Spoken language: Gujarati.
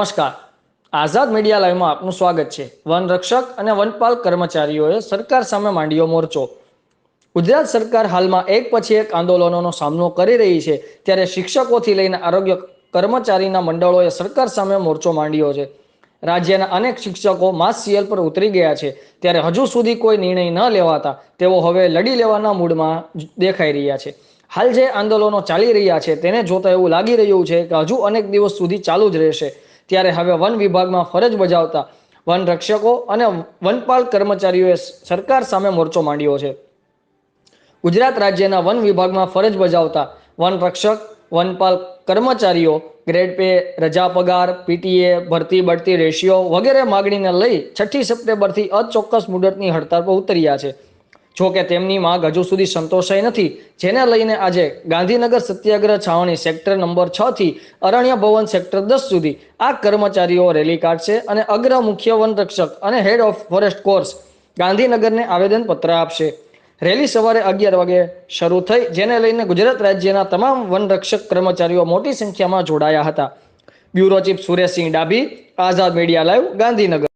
નમસ્કાર. આઝાદ મીડિયા લાઈવમાં આપનું સ્વાગત છે. વનરક્ષક અને વનપાલ કર્મચારીઓએ સરકાર સામે માંડ્યો મોરચો. ગુજરાત સરકાર હાલમાં એક પછી એક આંદોલનોનો સામનો કરી રહી છે, ત્યારે શિક્ષકોથી લઈને આરોગ્ય કર્મચારીના મંડળોએ સરકાર સામે મોરચો માંડ્યો છે. રાજ્યના અનેક શિક્ષકો માસ સીએલ પર ઉતરી ગયા છે, ત્યારે હજુ સુધી કોઈ નિર્ણય ન લેવાતા તેઓ હવે લડી લેવાના મૂડમાં દેખાઈ રહ્યા છે. હાલ જે આંદોલનો ચાલી રહ્યા છે તેને જોતા એવું લાગી રહ્યું છે કે હજુ અનેક દિવસ સુધી ચાલુ જ રહેશે. ત્યારે હવે વન વિભાગમાં ફરજ બજાવતા વન રક્ષકો અને વનપાલ કર્મચારીઓએ સરકાર સામે મોરચો માંડ્યો છે. ગુજરાત રાજ્યના વન વિભાગમાં ફરજ બજાવતા વન રક્ષક, વનપાલ કર્મચારીઓ ગ્રેડ પે, રજા પગાર, પીટીએ, ભરતી બઢતી રેશિયો વગેરે માગણીને લઈ 6 સપ્ટેમ્બરથી અચોક્કસ મુદતની હડતાળ પર ઉતર્યા છે. જોકે તેમની માંગ હજુ સુધી સંતોષાઈ નથી, જેને લઈને આજે ગાંધીનગર સત્યાગ્રહ છાવણી સેક્ટર નંબર 6 થી અરણ્ય ભવન સેક્ટર 10 સુધી આ કર્મચારીઓ રેલી કાઢશે અને અગ્ર મુખ્ય વનરક્ષક અને હેડ ઓફ ફોરેસ્ટ કોર્સ ગાંધીનગરને આવેદનપત્ર આપશે. રેલી સવારે 11 વાગે શરૂ થઈ, જેને લઈને ગુજરાત રાજ્યના તમામ વનરક્ષક કર્મચારીઓ મોટી સંખ્યામાં જોડાયા હતા. બ્યુરો ચીફ સુરેશસિંહ ડાભી, આઝાદ મીડિયા લાઈવ, ગાંધીનગર.